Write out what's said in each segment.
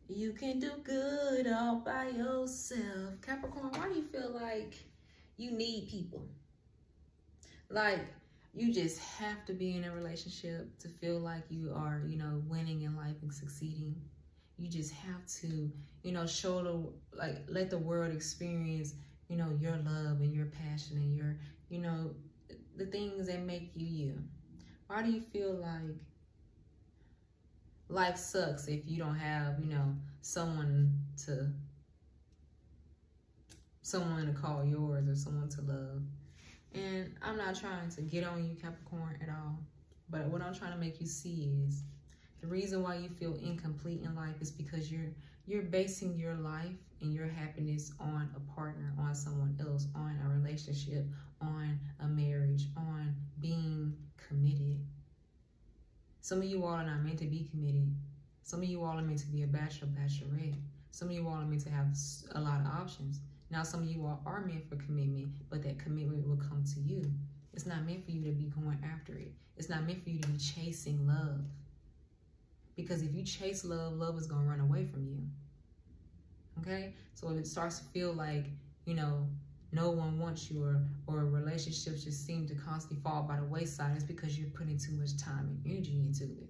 You can do good all by yourself. Capricorn, why do you feel like you need people? Like, you just have to be in a relationship to feel like you are, you know, winning in life and succeeding. You just have to, you know, show the, like, let the world experience, you know, your love and your passion and your, you know, the things that make you you. Why do you feel like life sucks if you don't have, you know, someone to call yours or someone to love? And I'm not trying to get on you, Capricorn, at all. But what I'm trying to make you see is the reason why you feel incomplete in life is because you're basing your life and your happiness on a partner, on someone else, on a relationship, on a marriage, on being committed. Some of you all are not meant to be committed. Some of you all are meant to be a bachelor, bachelorette. Some of you all are meant to have a lot of options. Now, some of you all are meant for commitment, but that commitment will come to you. It's not meant for you to be going after it. It's not meant for you to be chasing love. Because if you chase love, love is going to run away from you. Okay? So if it starts to feel like, you know, no one wants you or relationships just seem to constantly fall by the wayside, it's because you're putting too much time and energy into it.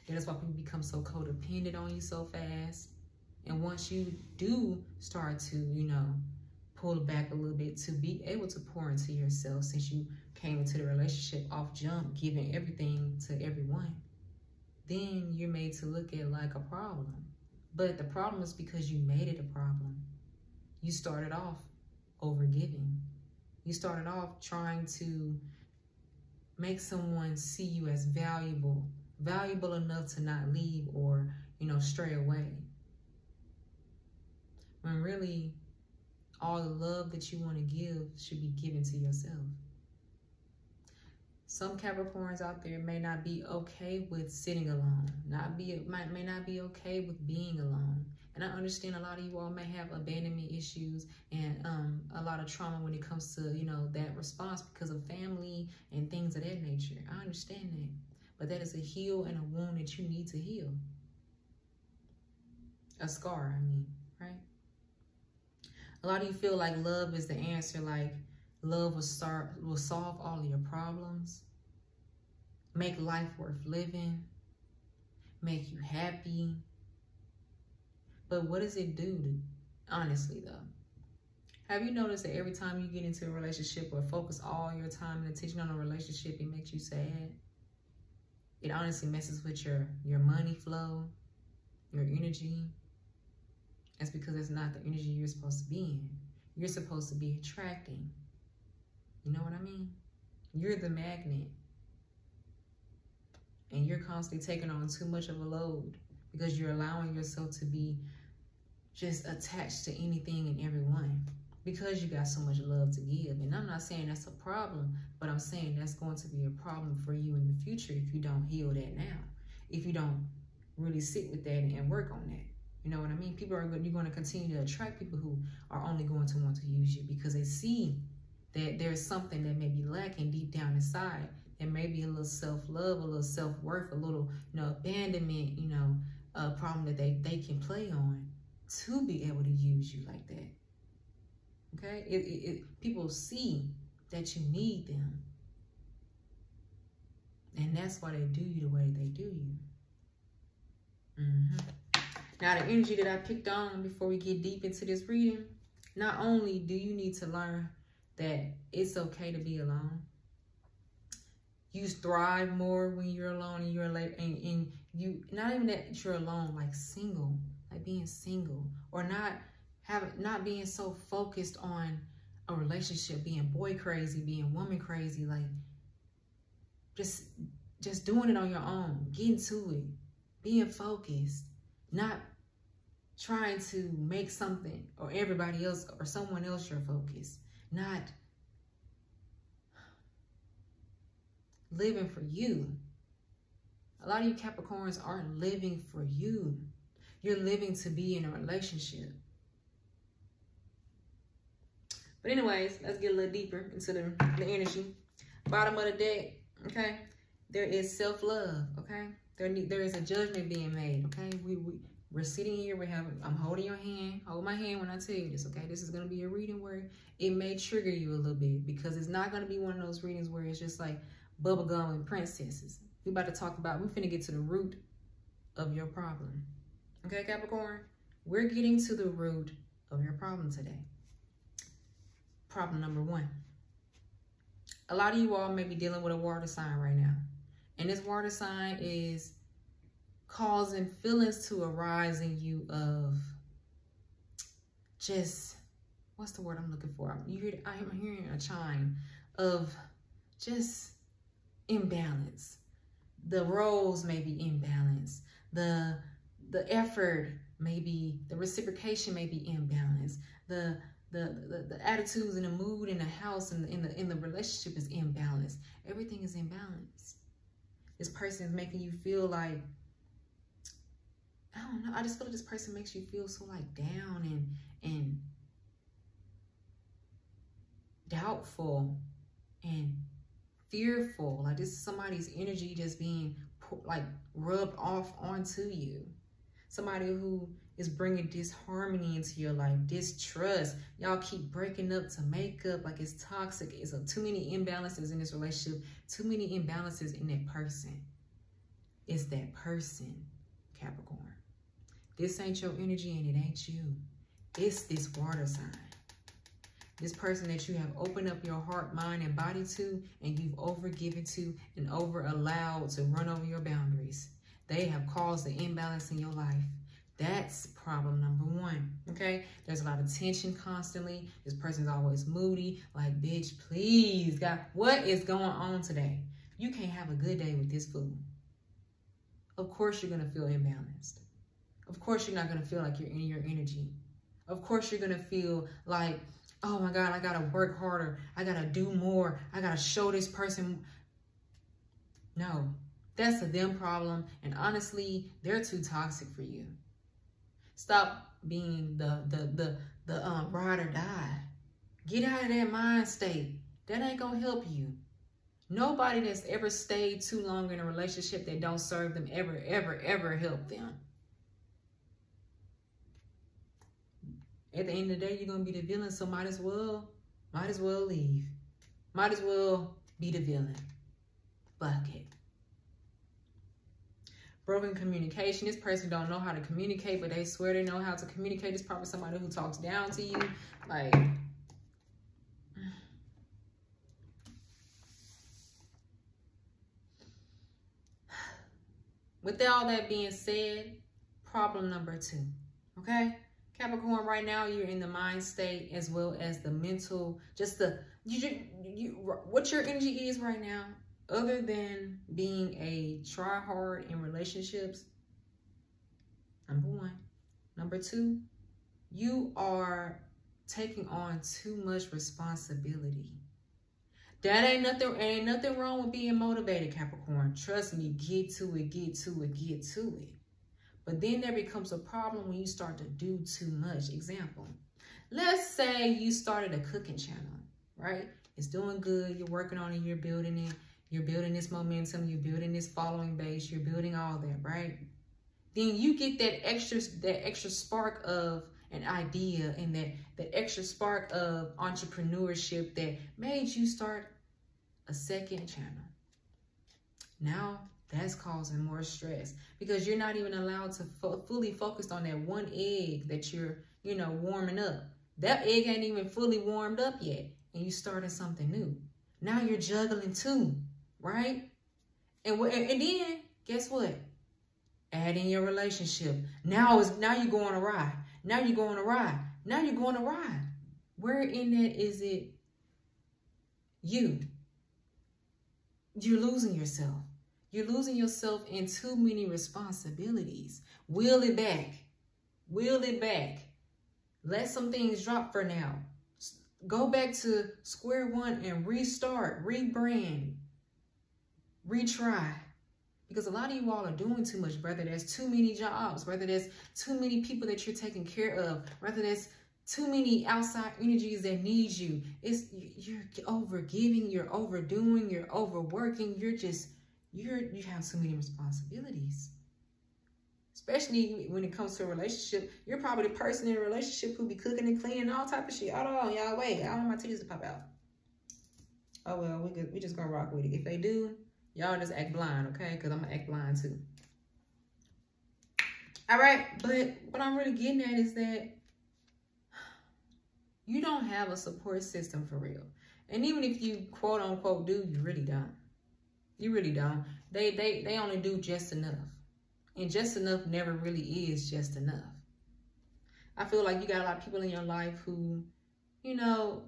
And that's why people become so codependent on you so fast. And once you do start to, you know, pull back a little bit to be able to pour into yourself, since you came into the relationship off jump, giving everything to everyone, then you're made to look at like a problem. But the problem is because you made it a problem. You started off overgiving. You started off trying to make someone see you as valuable enough to not leave or, you know, stray away. When really, all the love that you want to give should be given to yourself. Some Capricorns out there may not be okay with sitting alone. May not be okay with being alone. And I understand a lot of you all may have abandonment issues and a lot of trauma when it comes to, you know, that response because of family and things of that nature. I understand that. But that is a heal and a wound that you need to heal. A scar, I mean, right? A lot of you feel like love is the answer, like love will solve all of your problems, make life worth living, make you happy. But what does it do, honestly, though? Have you noticed that every time you get into a relationship or focus all your time and attention on a relationship, it makes you sad? It honestly messes with your money flow, your energy. That's because it's not the energy you're supposed to be in. You're supposed to be attracting. You know what I mean? You're the magnet. And you're constantly taking on too much of a load because you're allowing yourself to be just attached to anything and everyone because you got so much love to give. And I'm not saying that's a problem, but I'm saying that's going to be a problem for you in the future if you don't heal that now. If you don't really sit with that and work on that. You know what I mean? You're going to continue to attract people who are only going to want to use you because they see that there's something that may be lacking deep down inside. There may be a little self-love, a little self-worth, a little, you know, abandonment, you know, problem that they can play on to be able to use you like that. Okay? People see that you need them. And that's why they do you the way they do you. Now, the energy that I picked on before we get deep into this reading, not only do you need to learn that it's okay to be alone, you thrive more when you're alone and you're late, and you, not even that you're alone, like single, like being single, or not being so focused on a relationship, being boy crazy, being woman crazy, like just doing it on your own, getting to it, being focused, not trying to make something or everybody else or someone else your focus, not living for you. A lot of you Capricorns aren't living for you. You're living to be in a relationship. But anyways, let's get a little deeper into the energy. Bottom of the deck, okay? There is self-love, okay? There is a judgment being made, okay? We're sitting here, I'm holding your hand. Hold my hand when I tell you this, okay? This is going to be a reading where it may trigger you a little bit, because it's not going to be one of those readings where it's just like bubblegum and princesses. We're finna get to the root of your problem. Okay, Capricorn? We're getting to the root of your problem today. Problem number 1. A lot of you all may be dealing with a water sign right now. And this water sign is causing feelings to arise in you of just, what's the word I'm looking for? I'm hearing a chime of just imbalance. The roles may be imbalanced. The effort may be, the reciprocation may be imbalanced. The attitudes and the mood in the house and in the relationship is imbalanced. Everything is imbalanced. This person is making you feel like, I don't know, I just feel like this person makes you feel so like down and doubtful and fearful. Like this is somebody's energy just being like rubbed off onto you. Somebody who is bringing disharmony into your life, distrust. Y'all keep breaking up to make up, like it's toxic. It's too many imbalances in this relationship, too many imbalances in that person. It's that person, Capricorn. This ain't your energy and it ain't you. It's this water sign. This person that you have opened up your heart, mind, and body to, and you've overgiven to and over allowed to run over your boundaries. They have caused the imbalance in your life. That's problem number 1, okay? There's a lot of tension constantly. This person's always moody. Like, bitch, please, God, what is going on today? You can't have a good day with this fool. Of course you're going to feel imbalanced. Of course you're not going to feel like you're in your energy. Of course you're going to feel like, oh my God, I got to work harder. I got to do more. I got to show this person. No, that's a them problem. And honestly, they're too toxic for you. Stop being the ride or die. Get out of that mind state. That ain't going to help you. Nobody that's ever stayed too long in a relationship that don't serve them ever help them. At the end of the day, you're going to be the villain, so might as well leave. Might as well be the villain. Fuck it. Broken communication. This person don't know how to communicate, but they swear they know how to communicate. It's probably somebody who talks down to you. Like, with all that being said, problem number 2, okay? Capricorn, right now you're in the mind state as well as the mental, just what your energy is right now, other than being a try-hard in relationships, number 1. Number 2, you are taking on too much responsibility. That ain't nothing wrong with being motivated, Capricorn. Trust me, get to it. But then there becomes a problem when you start to do too much. Example, let's say you started a cooking channel, right? It's doing good. You're working on it. You're building it. You're building this momentum. You're building this following base. You're building all that, right? Then you get that extra spark of an idea and that extra spark of entrepreneurship that made you start a second channel. Now, that's causing more stress because you're not even allowed to fully focus on that one egg that you're, warming up. That egg ain't even fully warmed up yet, and you started something new. Now you're juggling 2, right? And then guess what? Add in your relationship. Now you're going awry. Now you're going awry. Now you're going awry. Where in that is it you? You're losing yourself. You're losing yourself in too many responsibilities. Wheel it back. Wheel it back. Let some things drop for now. Go back to square one and restart, rebrand, retry. Because a lot of you all are doing too much, whether there's too many jobs, whether there's too many people that you're taking care of, whether there's too many outside energies that need you. You're overgiving, you're overdoing, you're overworking, you're just you have too many responsibilities. Especially when it comes to a relationship. You're probably the person in a relationship who be cooking and cleaning and all type of shit. Hold on, y'all, wait. I don't want my titties to pop out. Oh, well, we just gonna rock with it. If they do, y'all just act blind, okay? Because I'm gonna act blind too. All right, but what I'm really getting at is that you don't have a support system for real. And even if you quote unquote do, you really don't. You really don't. They only do just enough. And just enough never really is just enough. I feel like you got a lot of people in your life who, you know,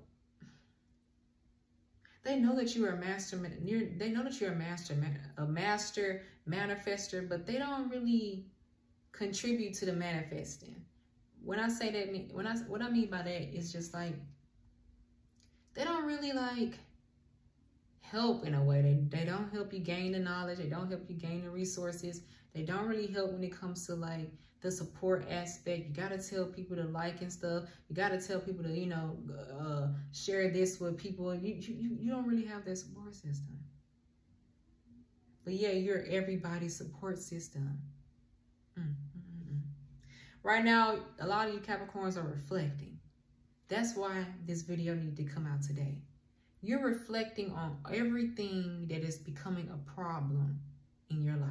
they know that you're a master. They know that you're a master manifester, but they don't really contribute to the manifesting. When I say that, what I mean by that is just like they don't really like help in a way. They don't help you gain the knowledge. They don't help you gain the resources. They don't really help when it comes to like the support aspect. You got to tell people to like and stuff. You got to tell people to, you know, share this with people. You don't really have that support system. But yeah, you're everybody's support system. Right now, a lot of you Capricorns are reflecting. That's why this video needed to come out today. You're reflecting on everything that is becoming a problem in your life.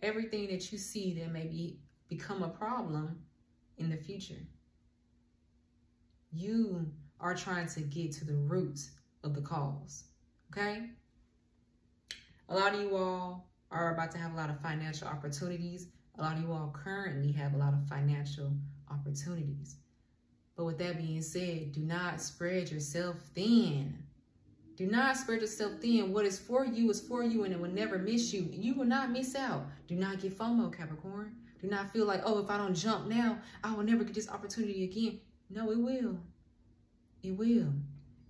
Everything that you see that may become a problem in the future. You are trying to get to the roots of the cause, okay? A lot of you all are about to have a lot of financial opportunities. A lot of you all currently have a lot of financial opportunities. But with that being said, do not spread yourself thin. Do not spread yourself thin. What is for you and it will never miss you. You will not miss out. Do not get FOMO, Capricorn. Do not feel like, oh, if I don't jump now, I will never get this opportunity again. No, it will. It will.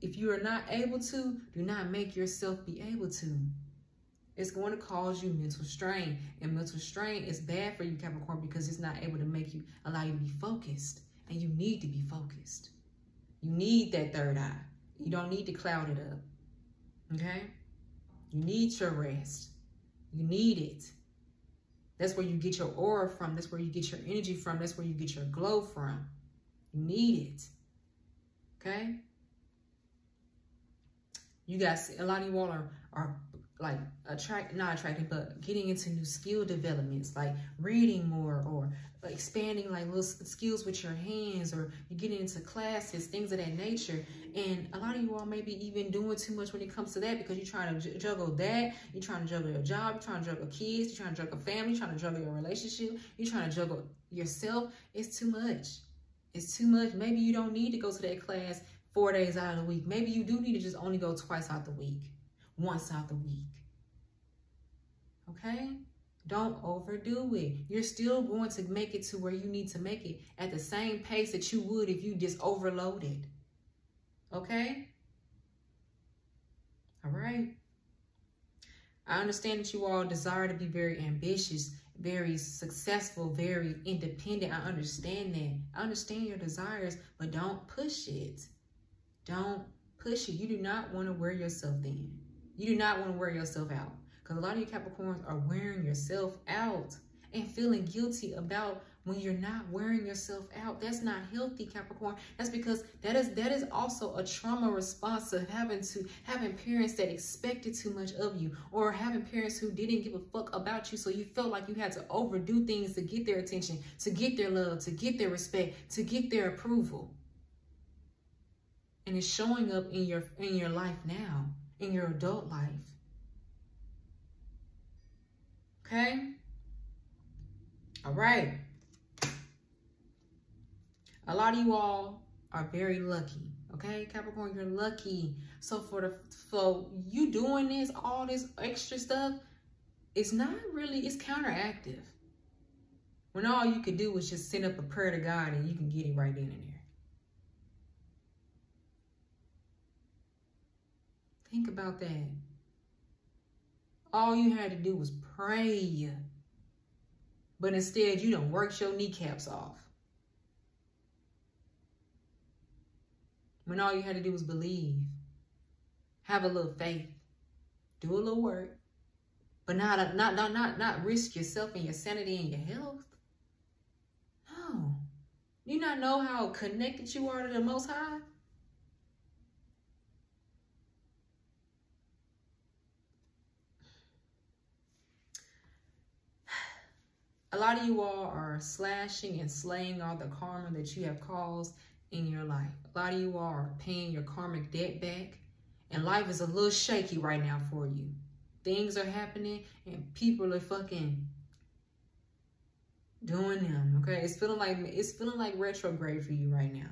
If you are not able to, do not make yourself be able to. It's going to cause you mental strain. And mental strain is bad for you, Capricorn, because it's not able to allow you to be focused. And you need to be focused. You need that third eye. You don't need to cloud it up. Okay? You need your rest. You need it. That's where you get your aura from. That's where you get your energy from. That's where you get your glow from. You need it. Okay? You guys, a lot of you all are like not attracting, but getting into new skill developments, like reading more or expanding like little skills with your hands, or you're getting into classes, things of that nature. And a lot of you all may be even doing too much when it comes to that, because you're trying to juggle that, you're trying to juggle your job, you're trying to juggle kids, you're trying to juggle family, you're trying to juggle your relationship, you're trying to juggle yourself. It's too much. It's too much. Maybe you don't need to go to that class 4 days out of the week. Maybe you do need to just only go twice out the week, once out the week. Okay? Don't overdo it. You're still going to make it to where you need to make it at the same pace that you would if you just overloaded. Okay? All right? I understand that you all desire to be very ambitious, very successful, very independent. I understand that. I understand your desires, but don't push it. Don't push it. You do not want to wear yourself thin. You do not want to wear yourself out. Because a lot of you Capricorns are wearing yourself out and feeling guilty about when you're not wearing yourself out. That's not healthy, Capricorn. That's because that is also a trauma response of having parents that expected too much of you, or having parents who didn't give a fuck about you, so you felt like you had to overdo things to get their attention, to get their love, to get their respect, to get their approval. And it's showing up in your life now, in your adult life. Okay? All right. A lot of you all are very lucky. Okay, Capricorn, you're lucky. So for you doing this, all this extra stuff, it's not really, it's counteractive. When all you could do was just send up a prayer to God and you can get it right then and there. Think about that. All you had to do was pray. But instead, you done worked your kneecaps off. When all you had to do was believe. Have a little faith. Do a little work. but not risk yourself and your sanity and your health. No. You not know how connected you are to the Most High? A lot of you all are slashing and slaying all the karma that you have caused in your life. A lot of you all are paying your karmic debt back. And life is a little shaky right now for you. Things are happening and people are fucking doing them, okay? It's feeling like retrograde for you right now.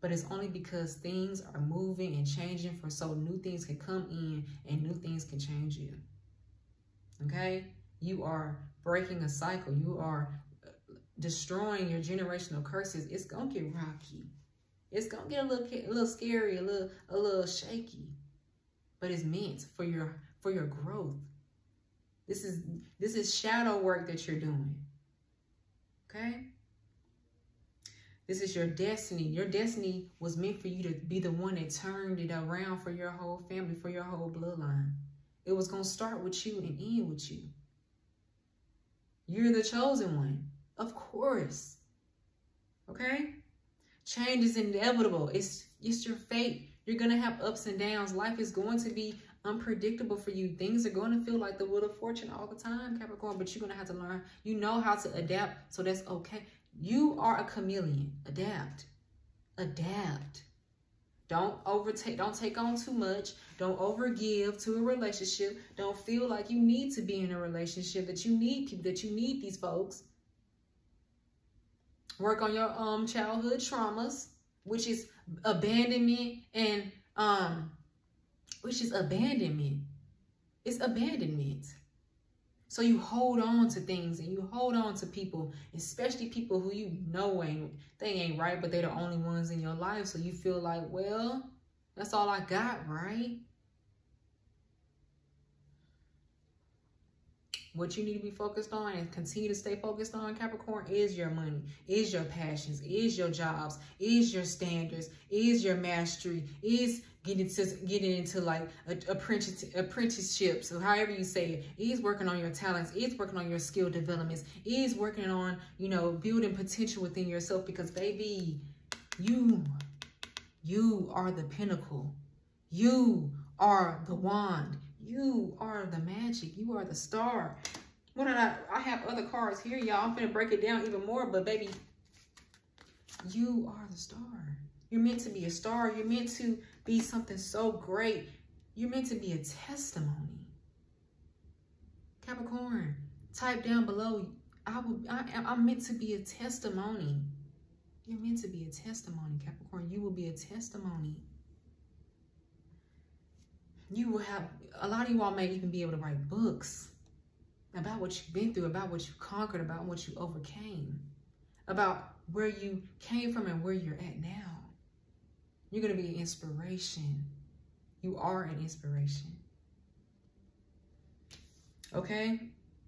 But it's only because things are moving and changing so new things can come in and new things can change you. Okay? You are breaking a cycle. You are destroying your generational curses. It's gonna get rocky. It's gonna get a little scary, a little shaky. But it's meant for your growth. This is shadow work that you're doing. Okay? This is your destiny. Your destiny was meant for you to be the one that turned it around for your whole family, for your whole bloodline. It was going to start with you and end with you. You're the chosen one. Of course. Okay? Change is inevitable. It's your fate. You're going to have ups and downs. Life is going to be unpredictable for you. Things are going to feel like the wheel of fortune all the time, Capricorn, but you're going to have to learn. You know how to adapt, so that's okay. You are a chameleon. Adapt. Adapt. Don't take on too much. Don't overgive to a relationship. Don't feel like you need to be in a relationship, that you need people, that you need these folks. Work on your childhood traumas, which is abandonment and which is abandonment. It's abandonment. So you hold on to things and you hold on to people, especially people who you know ain't right, but they're the only ones in your life. So you feel like, well, that's all I got, right? What you need to be focused on and continue to stay focused on, Capricorn, is your money, is your passions, is your jobs, is your standards, is your mastery, is getting into like apprenticeships, or however you say it. Is working on your talents, is working on your skill developments, is working on, building potential within yourself, because baby, you are the pinnacle. You are the wand. You are the magic. You are the star. I have other cards here, y'all. I'm finna break it down even more, but baby, you are the star. You're meant to be a star. You're meant to be something so great. You're meant to be a testimony. Capricorn, type down below. I'm meant to be a testimony. You're meant to be a testimony, Capricorn. You will be a testimony. You will have, a lot of you all may even be able to write books about what you've been through, about what you conquered, about what you overcame, about where you came from and where you're at now. You're going to be an inspiration. You are an inspiration. Okay?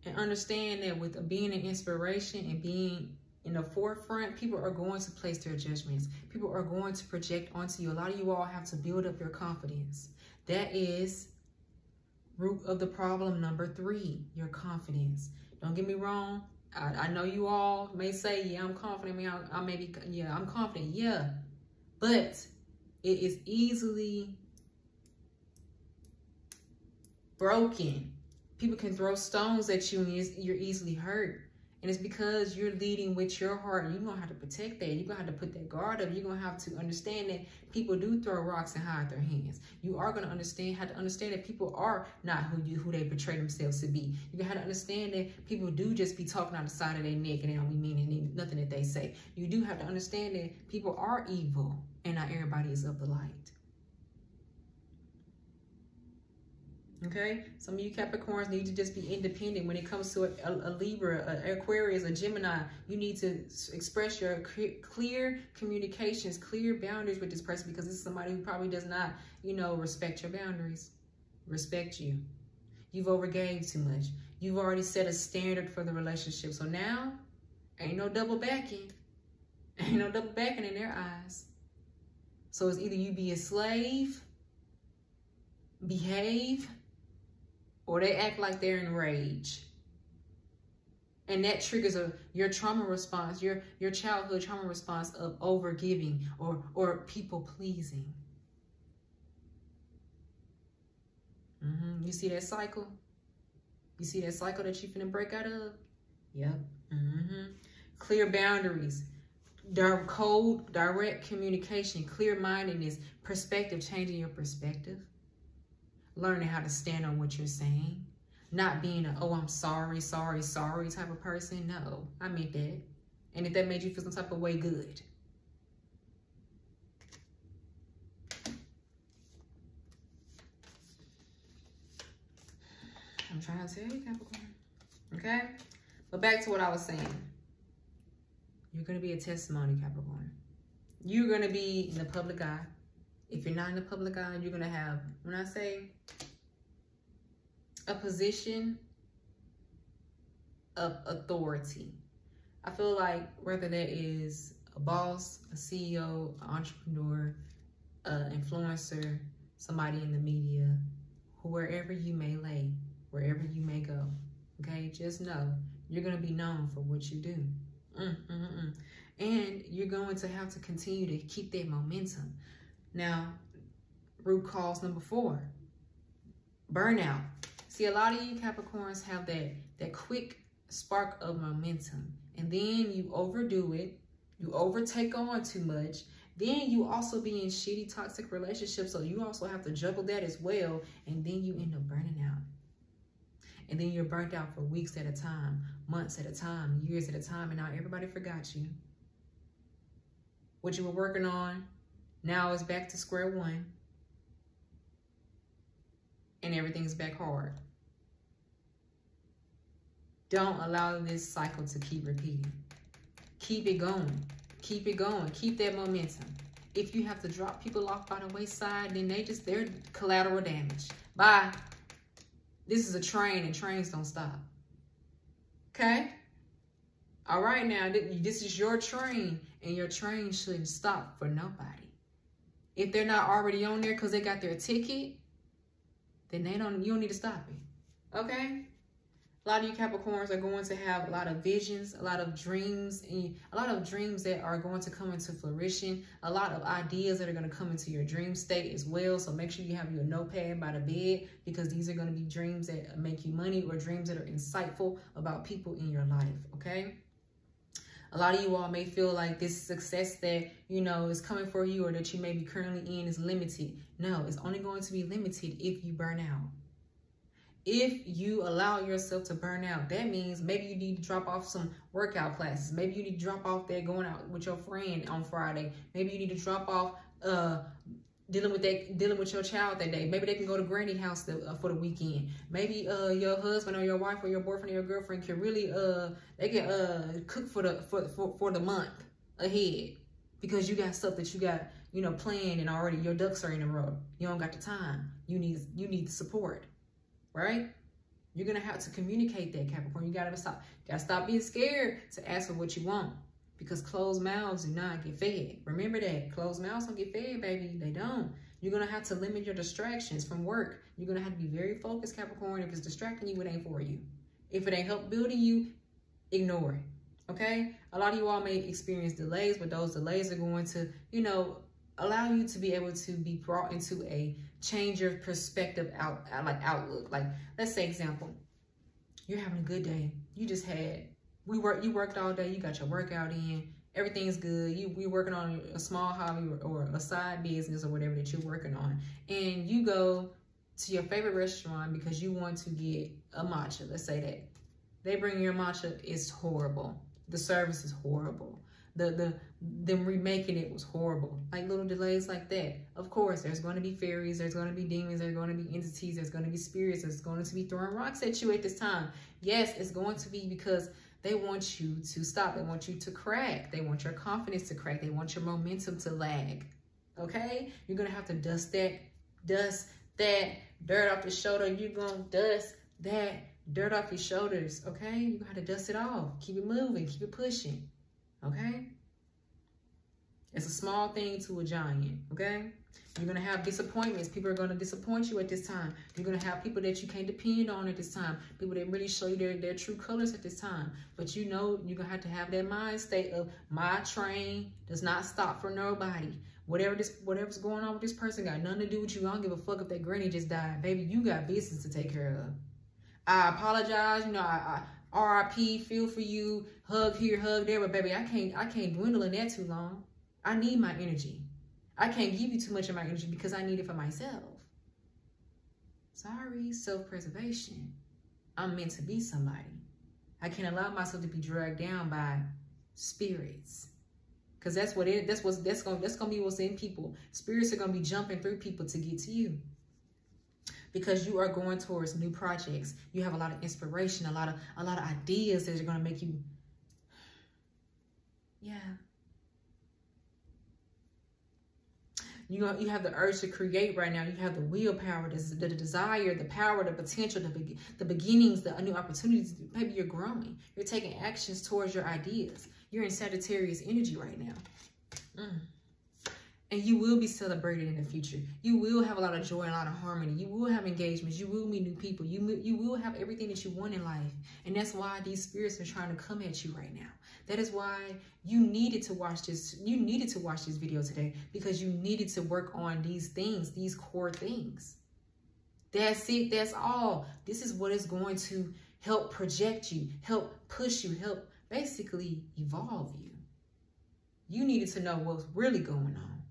And understand that with being an inspiration and being in the forefront, people are going to place their judgments. People are going to project onto you. A lot of you all have to build up your confidence. That is root of the problem number 3, your confidence. Don't get me wrong. I know you all may say, yeah, I'm confident. I'm confident. Yeah. But it is easily broken. People can throw stones at you and you're easily hurt. And it's because you're leading with your heart. You're going to have to protect that. You're going to have to put that guard up. You're going to have to understand that people do throw rocks and hide their hands. You are going to have to understand that people are not who they portray themselves to be. You're going to have to understand that people do just be talking out the side of their neck and they don't be meaning nothing that they say. You do have to understand that people are evil and not everybody is of the light. Okay, some of you Capricorns need to just be independent when it comes to a Libra, an Aquarius, a Gemini. You need to express your clear communications, clear boundaries with this person, because this is somebody who probably does not, respect your boundaries, respect you. You've overgave too much. You've already set a standard for the relationship. So now, ain't no double backing. Ain't no double backing in their eyes. So it's either you be a slave, behave, or they act like they're in rage. And that triggers your trauma response, your childhood trauma response of overgiving or people pleasing. You see that cycle? You see that cycle that you're finna break out of? Yep. Clear boundaries, cold, direct communication, clear-mindedness, perspective, changing your perspective, learning how to stand on what you're saying, not being a, oh, I'm sorry type of person. No, I meant that. And if that made you feel some type of way, good. I'm trying to tell you, Capricorn. Okay? But back to what I was saying. You're going to be a testimony, Capricorn. You're going to be in the public eye. If you're not in the public eye, you're going to have, when I say a position of authority. I feel like whether that is a boss, a CEO, an entrepreneur, an influencer, somebody in the media, wherever you may lay, wherever you may go, okay? Just know you're going to be known for what you do. And you're going to have to continue to keep that momentum. Now, root cause number 4, burnout. See, a lot of you Capricorns have that quick spark of momentum, and then you overdo it, you overtake on too much, then you also be in shitty, toxic relationships, so you also have to juggle that as well, and then you end up burning out. And then you're burnt out for weeks at a time, months at a time, years at a time, and now everybody forgot you. What you were working on, now it's back to square one. And everything's back hard. Don't allow this cycle to keep repeating. Keep it going. Keep it going. Keep that momentum. If you have to drop people off by the wayside, then they're collateral damage. Bye. This is a train, and trains don't stop. Okay? All right, now, this is your train, and your train shouldn't stop for nobody. If they're not already on there because they got their ticket, then you don't need to stop it. Okay? A lot of you Capricorns are going to have a lot of visions, a lot of dreams, and a lot of dreams that are going to come into fruition, a lot of ideas that are going to come into your dream state as well. So make sure you have your notepad by the bed, because these are going to be dreams that make you money, or dreams that are insightful about people in your life, okay? A lot of you all may feel like this success that, is coming for you, or that you may be currently in, is limited. No, it's only going to be limited if you burn out. If you allow yourself to burn out, that means maybe you need to drop off some workout classes. Maybe you need to drop off that going out with your friend on Friday. Maybe you need to drop off dealing with your child that day. Maybe they can go to granny house for the weekend. Maybe your husband or your wife or your boyfriend or your girlfriend can really they can cook for the month ahead, because you got stuff that you got planned, and already your ducks are in a row. You don't got the time. You need the support. Right? You're going to have to communicate that, Capricorn. You got to stop being scared to ask for what you want, because closed mouths do not get fed. Remember that. Closed mouths don't get fed, baby. They don't. You're going to have to limit your distractions from work. You're going to have to be very focused, Capricorn. If it's distracting you, it ain't for you. If it ain't help building you, ignore it. Okay? A lot of you all may experience delays, but those delays are going to, allow you to be able to be brought into a change your perspective outlook. Like, let's say example, you're having a good day. You just had, you worked all day. You got your workout in. Everything's good. You're working on a small hobby or a side business or whatever that you're working on. And you go to your favorite restaurant because you want to get a matcha. Let's say that. They bring your matcha. It's horrible. The service is horrible. Them remaking it was horrible. Like little delays like that. Of course, there's going to be fairies, there's going to be demons, there's going to be entities, there's going to be spirits, there's going to be throwing rocks at you at this time. Yes, it's going to be because they want you to stop. They want you to crack. They want your confidence to crack. They want your momentum to lag. Okay? You're going to have to dust that dirt off your shoulder. You're going to dust that dirt off your shoulders. Okay? You're going to have to dust it off. Keep it moving. Keep it pushing. Okay? It's a small thing to a giant, okay? You're going to have disappointments. People are going to disappoint you at this time. You're going to have people that you can't depend on at this time. People that really show you their true colors at this time. But you know, you're going to have that mind state of, my train does not stop for nobody. Whatever's going on with this person got nothing to do with you. I don't give a fuck if that granny just died. Baby, you got business to take care of. I apologize. You know, I RIP, feel for you. Hug here, hug there. But baby, I can't dwindle in that too long. I need my energy. I can't give you too much of my energy because I need it for myself. Sorry, self-preservation. I'm meant to be somebody. I can't allow myself to be dragged down by spirits. Because that's gonna be what's in people. Spirits are gonna be jumping through people to get to you. Because you are going towards new projects. You have a lot of inspiration, a lot of ideas that are gonna make you, yeah. You have the urge to create right now. You have the willpower, the desire, the power, the potential, the beginnings, the new opportunities. Maybe you're growing. You're taking actions towards your ideas. You're in Sagittarius energy right now. And you will be celebrated in the future. You will have a lot of joy and a lot of harmony. You will have engagements. You will meet new people. You will have everything that you want in life. And that's why these spirits are trying to come at you right now. That is why you needed to watch this. You needed to watch this video today because you needed to work on these things, these core things. That's it. That's all. This is what is going to help project you, help push you, help basically evolve you. You needed to know what's really going on.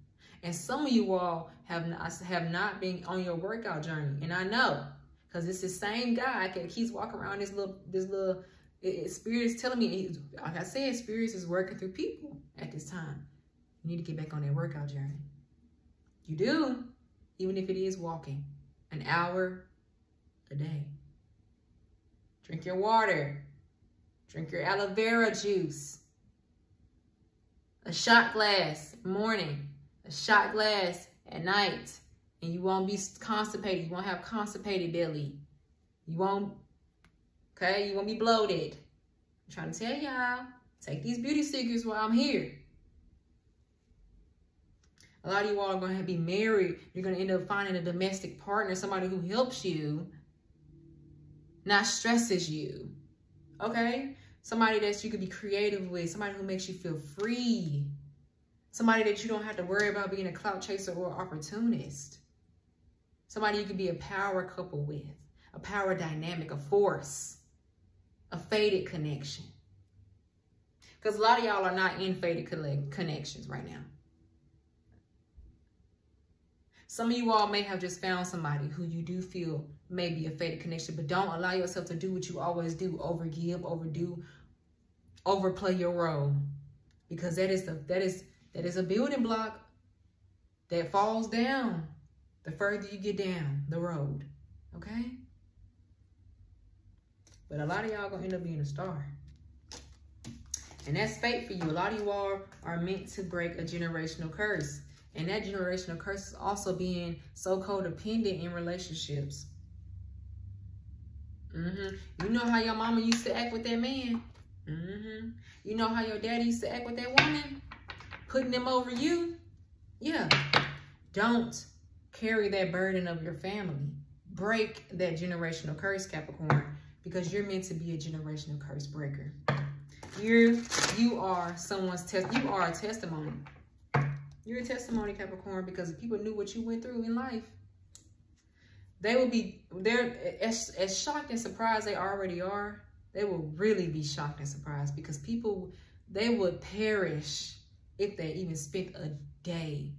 And some of you all have not been on your workout journey. And I know, because it's the same guy that keeps walking around this little spirit is telling me, like I said, spirits is working through people at this time. You need to get back on that workout journey. You do, even if it is walking an hour a day. Drink your water. Drink your aloe vera juice. A shot glass in the morning. A shot glass at night. And you won't be constipated. You won't have constipated belly. You won't, okay? You won't be bloated. I'm trying to tell y'all, take these beauty secrets while I'm here. A lot of you all are going to be married. You're going to end up finding a domestic partner, somebody who helps you, not stresses you, okay? Somebody that you could be creative with, somebody who makes you feel free, somebody that you don't have to worry about being a clout chaser or opportunist, somebody you could be a power couple with, a power dynamic, a force, a fated connection. Because a lot of y'all are not in fated connections right now. Some of you all may have just found somebody who you do feel may be a fated connection, but don't allow yourself to do what you always do, overgive, overdo, overplay your role. Because that is a building block that falls down the further you get down the road, okay? But a lot of y'all gonna end up being a star. And that's fate for you. A lot of you all are meant to break a generational curse. And that generational curse is also being so codependent in relationships. You know how your mama used to act with that man? You know how your daddy used to act with that woman? Putting them over you? Yeah. Don't carry that burden of your family. Break that generational curse, Capricorn, because you're meant to be a generational curse breaker. You are someone's you are a testimony. You're a testimony, Capricorn, because if people knew what you went through in life, they're as shocked and surprised they already are. They will really be shocked and surprised because people, they would perish if they even spent a day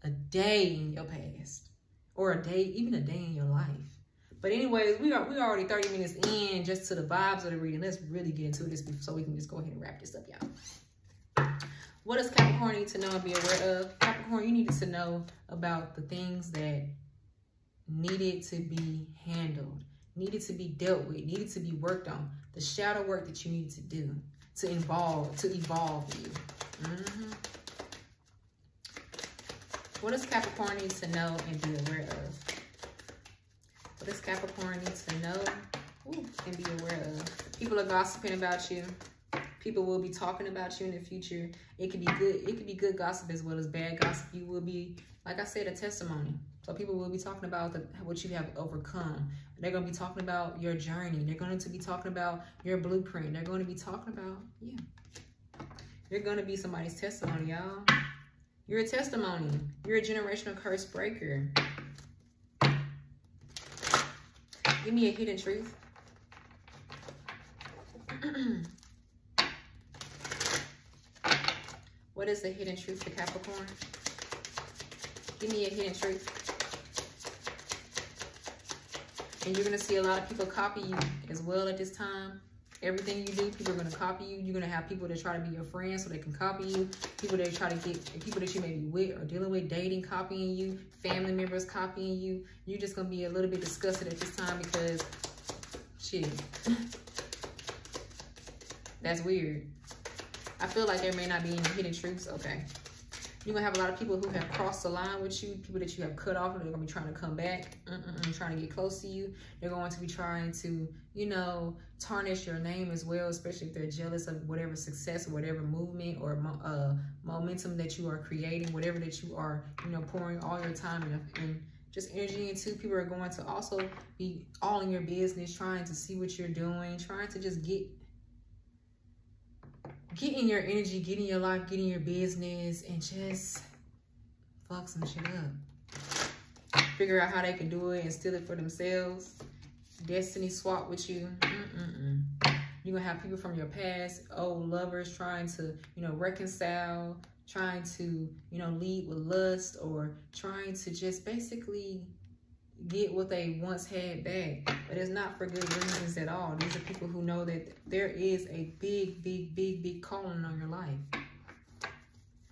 in your past, or even a day in your life. But anyways, we are already 30 minutes in just to the vibes of the reading. Let's really get into this so we can just go ahead and wrap this up, y'all. What does Capricorn need to know and be aware of? Capricorn, you needed to know about the things that needed to be handled, needed to be dealt with, needed to be worked on. The shadow work that you needed to do to evolve you. What does Capricorn need to know and be aware of? What does Capricorn need to know and be aware of? People are gossiping about you. People will be talking about you in the future. It could be good. It could be good gossip as well as bad gossip. You will be, like I said, a testimony. So people will be talking about what you have overcome. They're going to be talking about your journey. They're going to be talking about your blueprint. They're going to be talking about you. You're going to be somebody's testimony, y'all. You're a testimony. You're a generational curse breaker. Give me a hidden truth. What is the hidden truth for Capricorn? Give me a hidden truth. And you're going to see a lot of people copy you as well at this time. Everything you do, people are going to copy you. You're going to have people that try to be your friends so they can copy you. People that try to get, people that you may be with or dealing with, dating, copying you. Family members copying you. You're just going to be a little bit disgusted at this time because, shit, that's weird. I feel like there may not be any hidden truths. Okay. You're going to have a lot of people who have crossed the line with you, people that you have cut off, and they're going to be trying to come back, trying to get close to you. They're going to be trying to, you know, tarnish your name as well, especially if they're jealous of whatever success or whatever movement or momentum that you are creating, whatever that you are, you know, pouring all your time and just energy into. People are going to also be all in your business, trying to see what you're doing, trying to just get in your energy, get in your life, get in your business, and just fuck some shit up. Figure out how they can do it and steal it for themselves. Destiny swap with you. You're going to have people from your past, old lovers, trying to, you know, reconcile, trying to, you know, lead with lust, or trying to just basically get what they once had back. But it's not for good reasons at all. These are people who know that there is a big calling on your life.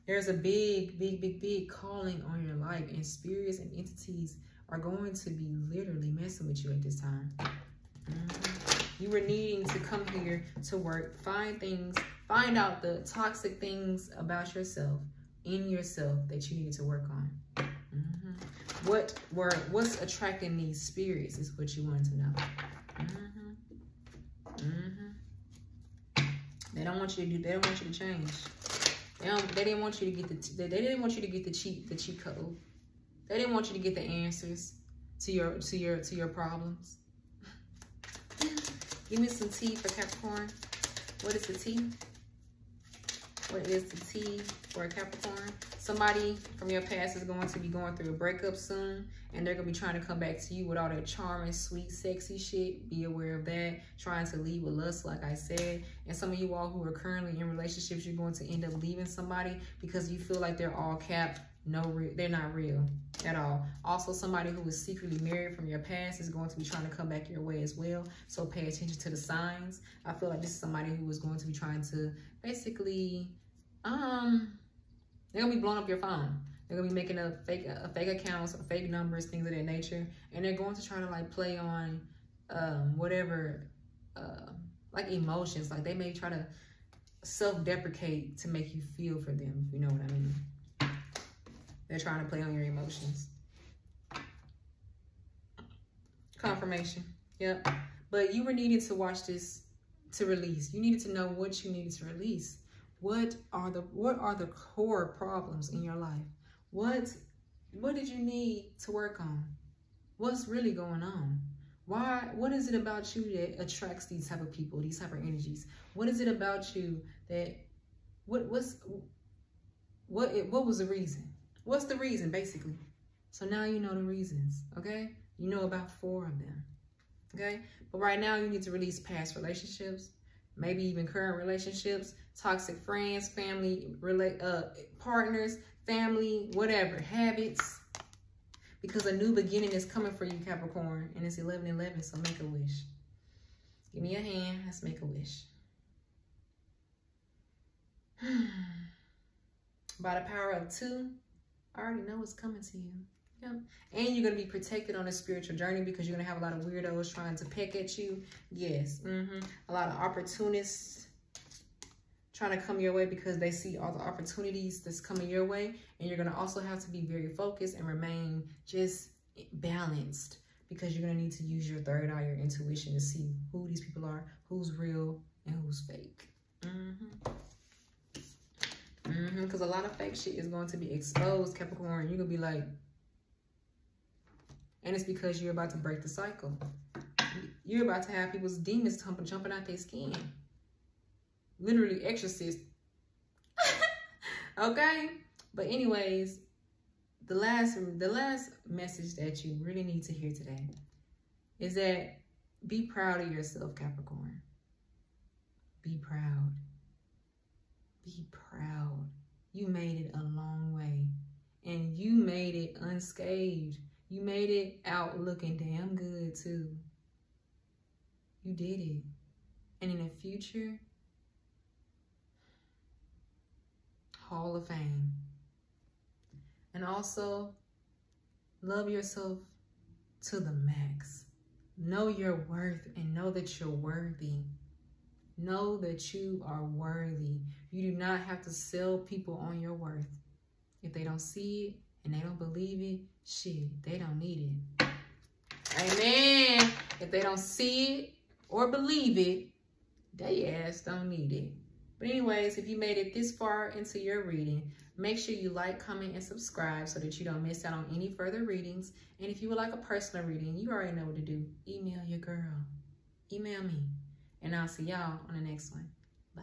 There's a big calling on your life, and spirits and entities are going to be literally messing with you at this time. You were needing to come here to work, find out the toxic things about yourself, in yourself, that you needed to work on. What's attracting these spirits is what you wanted to know. They don't want you to do. They don't want you to change. They didn't want you to get the. They didn't want you to get the cheat code. They didn't want you to get the answers to your problems. Give me some tea for Capricorn. What is the tea? What is the tea for a Capricorn? Somebody from your past is going to be going through a breakup soon, and they're going to be trying to come back to you with all that charming, sweet, sexy shit. Be aware of that. Trying to lead with lust, like I said. And some of you all who are currently in relationships, you're going to end up leaving somebody because you feel like they're all capped. No, they're not real at all. Also, somebody who is secretly married from your past is going to be trying to come back your way as well. So pay attention to the signs. I feel like this is somebody who is going to be trying to basically, they're going to be blowing up your phone. They're going to be making fake accounts or fake numbers, things of that nature. And they're going to try to like play on whatever, like emotions. Like they may try to self-deprecate to make you feel for them, if you know what I mean. They're trying to play on your emotions. Confirmation. Yep. But you were needing to watch this to release. You needed to know what you needed to release. What are the core problems in your life? What did you need to work on? What's really going on? What is it about you that attracts these type of people, these type of energies? What is it about you that what was the reason? What's the reason, basically? So now you know the reasons, okay? You know about 4 of them, okay? But right now you need to release past relationships, maybe even current relationships, toxic friends, family, partners, family, whatever, habits. Because a new beginning is coming for you, Capricorn, and it's 11/11, so make a wish. Give me a hand. Let's make a wish. By the power of 2, I already know what's coming to you. Yep. And you're going to be protected on a spiritual journey because you're going to have a lot of weirdos trying to peck at you. Yes. A lot of opportunists trying to come your way because they see all the opportunities that's coming your way. And you're going to also have to be very focused and remain just balanced because you're going to need to use your third eye, your intuition, to see who these people are, who's real and who's fake. because a lot of fake shit is going to be exposed, Capricorn. You're going to be like, and it's because you're about to break the cycle. You're about to have people's demons jumping out their skin. Literally exorcist. Okay? But anyways, the last message that you really need to hear today is that be proud of yourself, Capricorn. Be proud. Be proud. You made it a long way. And you made it unscathed. You made it out looking damn good, too. You did it. And in the future, Hall of Fame. And also, love yourself to the max. Know your worth and know that you're worthy. Know that you are worthy. You do not have to sell people on your worth. If they don't see it and they don't believe it, shit, they don't need it. Amen. If they don't see it or believe it, they ass don't need it. But anyways, if you made it this far into your reading, make sure you like, comment, and subscribe so that you don't miss out on any further readings. And if you would like a personal reading, you already know what to do. Email your girl. Email me. And I'll see y'all on the next one. Bye.